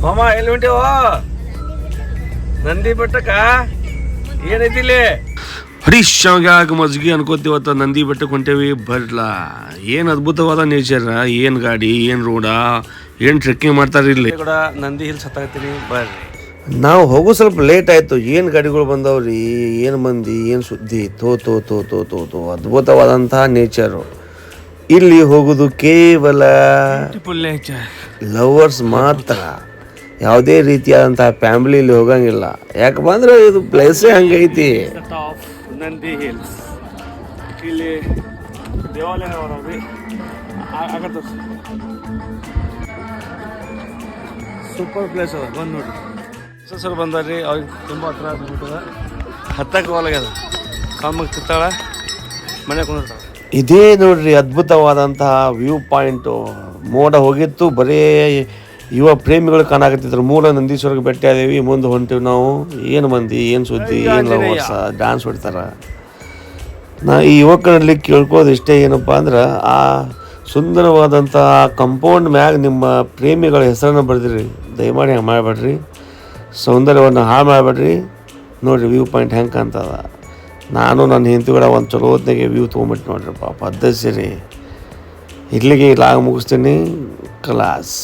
ಮಾಮ ಎಲ್ಲಿ ಹೊಂಟೇವ? ನಂದಿ ಬೆಟ್ಟಕ್ಕ ಏನೈತಿ ಇಲ್ಲಿ? ಹರೀಶ್ ಶಾವ್ಯಾಗ ಮಜ್ಗಿ ಅನ್ಕೋತೀವತ್ತ ನಂದಿ ಬೆಟ್ಟಕ್ಕೆ ಹೊಂಟೇವಿ. ಬರ್ಲಾ ಏನು ಅದ್ಭುತವಾದ ನೇಚರ್, ಏನು ಗಾಡಿ, ಏನು ರೋಡ, ಏನು ಟ್ರೆಕ್ಕಿಂಗ್ ಮಾಡ್ತಾರೆ ಇಲ್ಲಿ ಕೂಡ. ನಂದಿ ಹಿಲ್ಸ್ ಹತ್ತಾಕತ್ತೀನಿ ಬರ್ರಿ. ನಾವು ಹೋಗೋ ಸ್ವಲ್ಪ ಲೇಟ್ ಆಯಿತು. ಏನು ಗಾಡಿಗಳು ಬಂದವ್ರಿ, ಏನು ಮಂದಿ, ಏನು ಸುದ್ದಿ. ತೋ ತೋ ತೋ ತೋ ತೋ ತೋ ಅದ್ಭುತವಾದಂತಹ ನೇಚರು. ಇಲ್ಲಿ ಹೋಗೋದು ಕೇವಲ ಲವರ್ಸ್ ಮಾತ್ರ. ಯಾವುದೇ ರೀತಿಯಾದಂತಹ ಫ್ಯಾಮಿಲಿ ಇಲ್ಲಿ ಹೋಗಂಗಿಲ್ಲ. ಯಾಕಪ್ಪ ಅಂದ್ರೆ ಇದು ಪ್ಲೇಸೇ ಹಂಗೈತಿ. ನಂದಿ ಹಿಲ್ಸ್ ಇಲ್ಲಿ ದೇವಾಲಯ ಆಗತ್ತ. ಸೂಪರ್ ಪ್ಲೇಸ್ ಅದ, ಬಂದು ನೋಡ್ರಿ. ಸರ್ ಬಂದಾರ್ರಿ, ಅವ್ರಿಗೆ ತುಂಬ ಹತ್ರ ಆಗ್ಬಿಟ್ಟದ. ಹತ್ತಕ್ಕೆ ಹೋಗ್ಲಾಗ್ಯದ. ಕಾಮಾಗ ತಿತ್ತಾಳ, ಮನೆ ಕುಂದಿರ್ತಾಳೆ. ಇದೇ ನೋಡ್ರಿ ಅದ್ಭುತವಾದಂತಹ ವ್ಯೂ ಪಾಯಿಂಟು. ಮೋಡ ಹೋಗಿತ್ತು, ಬರೀ ಯುವ ಪ್ರೇಮಿಗಳು ಕಾಣಾಕತ್ತಿದ್ರು. ಮೂಲ ನಂದೀಶ್ವರಕ್ಕೆ ಭೇಟಿ ಆದೇವಿ, ಮುಂದೆ ಹೊಂಟಿವಿ ನಾವು. ಏನು ಮಂದಿ, ಏನು ಸುದ್ದಿ, ಏನು ಲವರ್ಸ, ಡ್ಯಾನ್ಸ್ ಹೊಡಿತಾರ. ನಾ ಈ ಯುವಕರಲ್ಲಿ ಕೇಳ್ಕೋದು ಇಷ್ಟೇ, ಏನಪ್ಪ ಅಂದ್ರೆ ಆ ಸುಂದರವಾದಂಥ ಕಂಪೌಂಡ್ ಮ್ಯಾಗ ನಿಮ್ಮ ಪ್ರೇಮಿಗಳ ಹೆಸರನ್ನು ಬರೆದಿರಿ. ದಯಮಾಡಿ ಹಂಗೆ ಮಾಡಬೇಡ್ರಿ, ಸೌಂದರ್ಯವನ್ನು ಹಾಳು ಮಾಡಬೇಡ್ರಿ. ನೋಡಿರಿ ವ್ಯೂ ಪಾಯಿಂಟ್ ಹೆಂಗೆ ಕಾಣ್ತದ. ನಾನು ನನ್ನ ಹೆಂಡತಿ ಕೂಡ ಒಂದು ಚಲೋ ಹೊತ್ತಿಗೆ ವ್ಯೂ ತೊಗೊಂಬಿಟ್ಟು ನೋಡ್ರಿ. ಪಾಪ ಪದ್ಧತಿ ರೀ. ಇಲ್ಲಿಗೆ ಇಲ್ಲಾಗ ಮುಗಿಸ್ತೀನಿ. ಕಲಾಸ್.